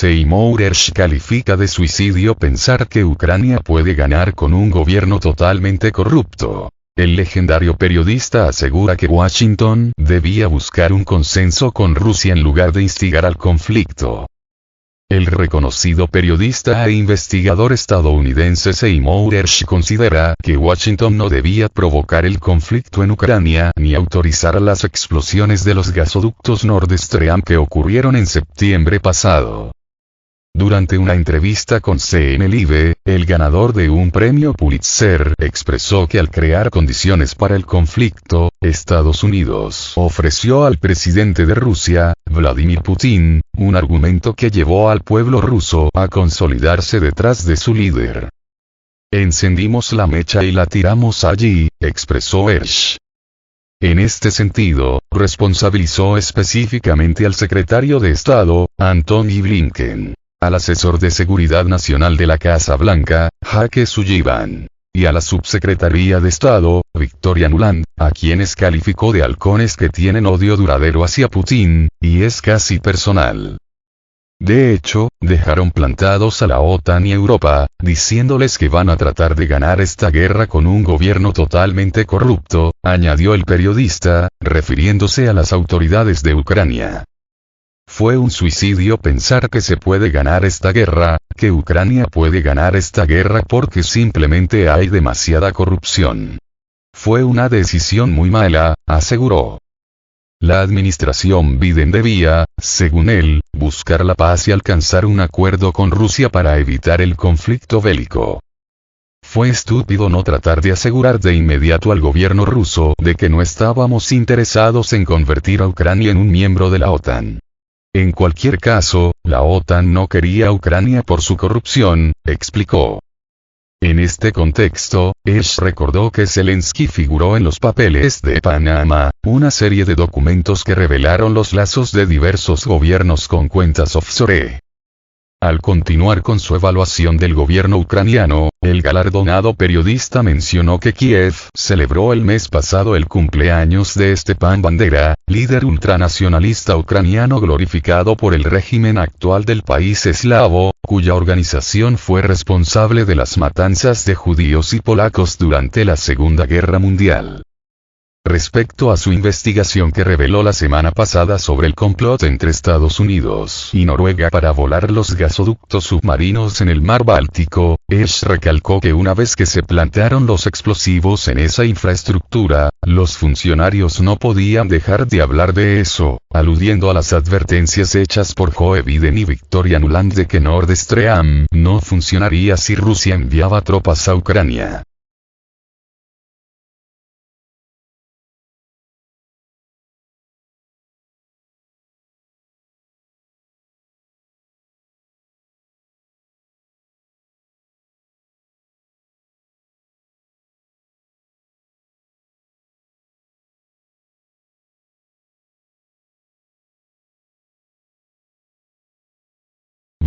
Seymour califica de suicidio pensar que Ucrania puede ganar con un gobierno totalmente corrupto. El legendario periodista asegura que Washington debía buscar un consenso con Rusia en lugar de instigar al conflicto. El reconocido periodista e investigador estadounidense Seymour considera que Washington no debía provocar el conflicto en Ucrania ni autorizar las explosiones de los gasoductos Nord Stream que ocurrieron en septiembre pasado. Durante una entrevista con CNN Live, el ganador de un premio Pulitzer expresó que al crear condiciones para el conflicto, Estados Unidos ofreció al presidente de Rusia, Vladimir Putin, un argumento que llevó al pueblo ruso a consolidarse detrás de su líder. Encendimos la mecha y la tiramos allí, expresó Hersh. En este sentido, responsabilizó específicamente al secretario de Estado, Antony Blinken, al asesor de Seguridad Nacional de la Casa Blanca, Jake Sullivan, y a la subsecretaría de Estado, Victoria Nuland, a quienes calificó de halcones que tienen odio duradero hacia Putin, y es casi personal. De hecho, dejaron plantados a la OTAN y Europa, diciéndoles que van a tratar de ganar esta guerra con un gobierno totalmente corrupto, añadió el periodista, refiriéndose a las autoridades de Ucrania. Fue un suicidio pensar que se puede ganar esta guerra, que Ucrania puede ganar esta guerra porque simplemente hay demasiada corrupción. Fue una decisión muy mala, aseguró. La administración Biden debía, según él, buscar la paz y alcanzar un acuerdo con Rusia para evitar el conflicto bélico. Fue estúpido no tratar de asegurar de inmediato al gobierno ruso de que no estábamos interesados en convertir a Ucrania en un miembro de la OTAN. En cualquier caso, la OTAN no quería a Ucrania por su corrupción, explicó. En este contexto, Hersh recordó que Zelensky figuró en los papeles de Panamá, una serie de documentos que revelaron los lazos de diversos gobiernos con cuentas offshore. Al continuar con su evaluación del gobierno ucraniano, el galardonado periodista mencionó que Kiev celebró el mes pasado el cumpleaños de Stepan Bandera, líder ultranacionalista ucraniano glorificado por el régimen actual del país eslavo, cuya organización fue responsable de las matanzas de judíos y polacos durante la Segunda Guerra Mundial. Respecto a su investigación que reveló la semana pasada sobre el complot entre Estados Unidos y Noruega para volar los gasoductos submarinos en el mar Báltico, Hersh recalcó que una vez que se plantaron los explosivos en esa infraestructura, los funcionarios no podían dejar de hablar de eso, aludiendo a las advertencias hechas por Joe Biden y Victoria Nuland de que Nord Stream no funcionaría si Rusia enviaba tropas a Ucrania.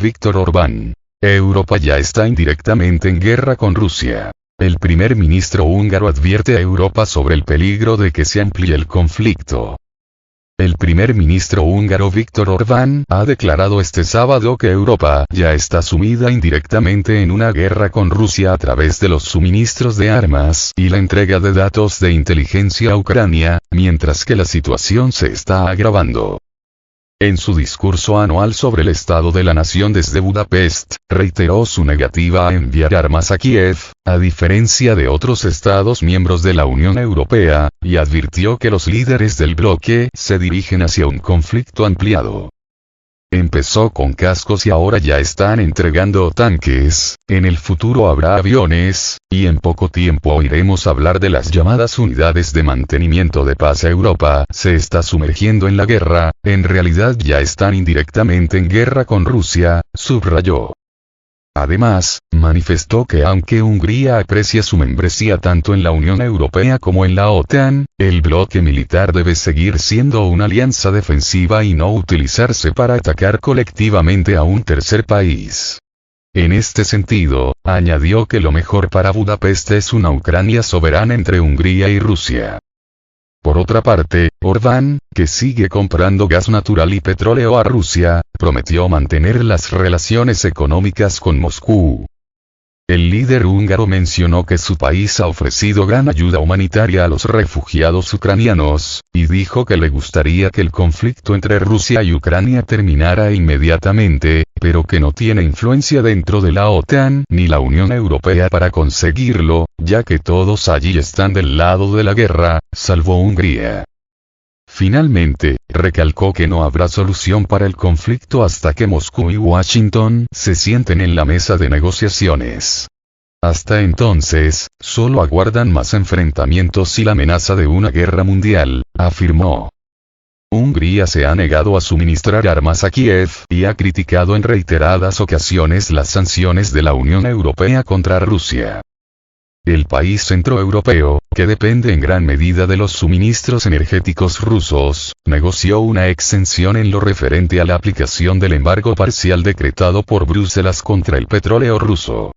Víctor Orbán. Europa ya está indirectamente en guerra con Rusia. El primer ministro húngaro advierte a Europa sobre el peligro de que se amplíe el conflicto. El primer ministro húngaro Viktor Orbán ha declarado este sábado que Europa ya está sumida indirectamente en una guerra con Rusia a través de los suministros de armas y la entrega de datos de inteligencia a Ucrania, mientras que la situación se está agravando. En su discurso anual sobre el estado de la nación desde Budapest, reiteró su negativa a enviar armas a Kiev, a diferencia de otros estados miembros de la Unión Europea, y advirtió que los líderes del bloque se dirigen hacia un conflicto ampliado. Empezó con cascos y ahora ya están entregando tanques, en el futuro habrá aviones, y en poco tiempo oiremos hablar de las llamadas unidades de mantenimiento de paz. Europa se está sumergiendo en la guerra, en realidad ya están indirectamente en guerra con Rusia, subrayó. Además, manifestó que aunque Hungría aprecia su membresía tanto en la Unión Europea como en la OTAN, el bloque militar debe seguir siendo una alianza defensiva y no utilizarse para atacar colectivamente a un tercer país. En este sentido, añadió que lo mejor para Budapest es una Ucrania soberana entre Hungría y Rusia. Por otra parte, Orbán, que sigue comprando gas natural y petróleo a Rusia, prometió mantener las relaciones económicas con Moscú. El líder húngaro mencionó que su país ha ofrecido gran ayuda humanitaria a los refugiados ucranianos, y dijo que le gustaría que el conflicto entre Rusia y Ucrania terminara inmediatamente, pero que no tiene influencia dentro de la OTAN ni la Unión Europea para conseguirlo, ya que todos allí están del lado de la guerra, salvo Hungría. Finalmente, recalcó que no habrá solución para el conflicto hasta que Moscú y Washington se sienten en la mesa de negociaciones. Hasta entonces, solo aguardan más enfrentamientos y la amenaza de una guerra mundial, afirmó. Hungría se ha negado a suministrar armas a Kiev y ha criticado en reiteradas ocasiones las sanciones de la Unión Europea contra Rusia. El país centroeuropeo, que depende en gran medida de los suministros energéticos rusos, negoció una exención en lo referente a la aplicación del embargo parcial decretado por Bruselas contra el petróleo ruso.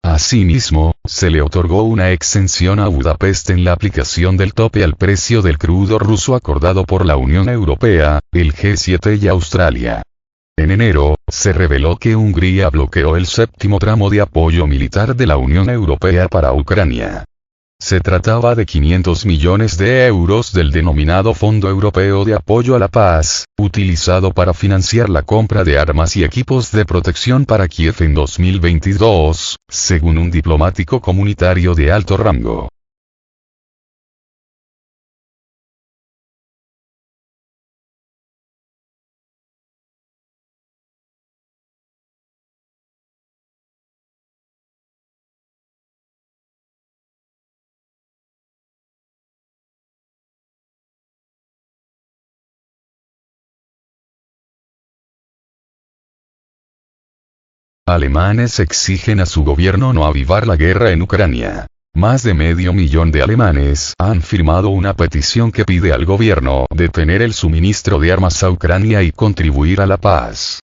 Asimismo, se le otorgó una exención a Budapest en la aplicación del tope al precio del crudo ruso acordado por la Unión Europea, el G7 y Australia. En enero, se reveló que Hungría bloqueó el séptimo tramo de apoyo militar de la Unión Europea para Ucrania. Se trataba de 500 millones de euros del denominado Fondo Europeo de Apoyo a la Paz, utilizado para financiar la compra de armas y equipos de protección para Kiev en 2022, según un diplomático comunitario de alto rango. Alemanes exigen a su gobierno no avivar la guerra en Ucrania. Más de 500.000 de alemanes han firmado una petición que pide al gobierno detener el suministro de armas a Ucrania y contribuir a la paz.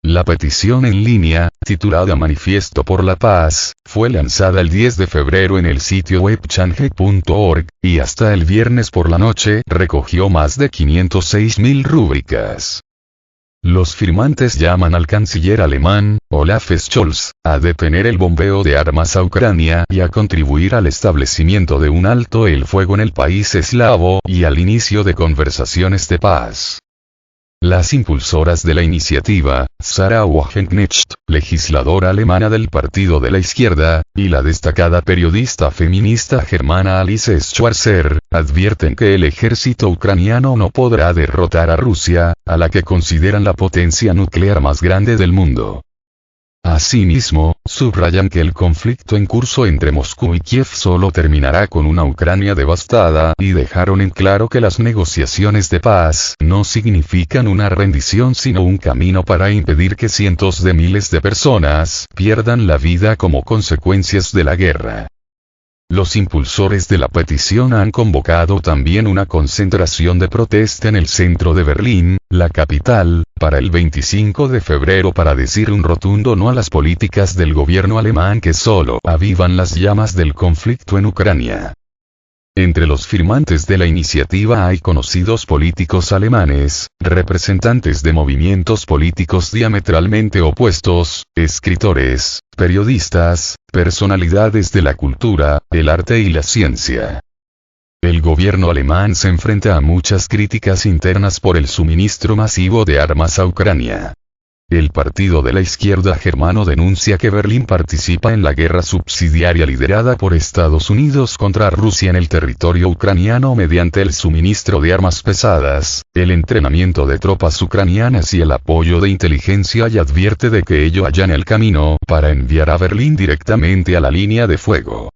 La petición en línea, titulada Manifiesto por la Paz, fue lanzada el 10 de febrero en el sitio web change.org, y hasta el viernes por la noche recogió más de 506.000 rúbricas. Los firmantes llaman al canciller alemán, Olaf Scholz, a detener el bombeo de armas a Ucrania y a contribuir al establecimiento de un alto el fuego en el país eslavo y al inicio de conversaciones de paz. Las impulsoras de la iniciativa, Sarah Wagenknecht, legisladora alemana del Partido de la Izquierda, y la destacada periodista feminista germana Alice Schwarzer, advierten que el ejército ucraniano no podrá derrotar a Rusia, a la que consideran la potencia nuclear más grande del mundo. Asimismo, subrayan que el conflicto en curso entre Moscú y Kiev solo terminará con una Ucrania devastada y dejaron en claro que las negociaciones de paz no significan una rendición sino un camino para impedir que cientos de miles de personas pierdan la vida como consecuencias de la guerra. Los impulsores de la petición han convocado también una concentración de protesta en el centro de Berlín, la capital, para el 25 de febrero para decir un rotundo no a las políticas del gobierno alemán que solo avivan las llamas del conflicto en Ucrania. Entre los firmantes de la iniciativa hay conocidos políticos alemanes, representantes de movimientos políticos diametralmente opuestos, escritores, periodistas, personalidades de la cultura, el arte y la ciencia. El gobierno alemán se enfrenta a muchas críticas internas por el suministro masivo de armas a Ucrania. El Partido de la Izquierda germano denuncia que Berlín participa en la guerra subsidiaria liderada por Estados Unidos contra Rusia en el territorio ucraniano mediante el suministro de armas pesadas, el entrenamiento de tropas ucranianas y el apoyo de inteligencia, y advierte de que ello allana el camino para enviar a Berlín directamente a la línea de fuego.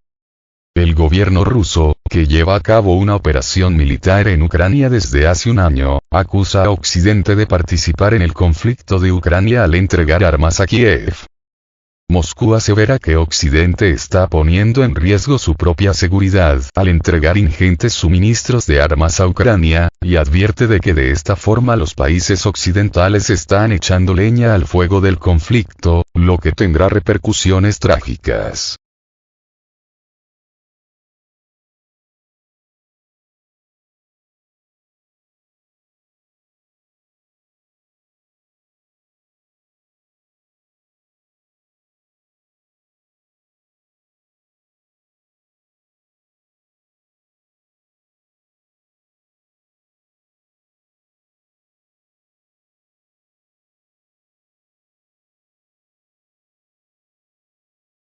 El gobierno ruso, que lleva a cabo una operación militar en Ucrania desde hace un año, acusa a Occidente de participar en el conflicto de Ucrania al entregar armas a Kiev. Moscú asevera que Occidente está poniendo en riesgo su propia seguridad al entregar ingentes suministros de armas a Ucrania, y advierte de que de esta forma los países occidentales están echando leña al fuego del conflicto, lo que tendrá repercusiones trágicas.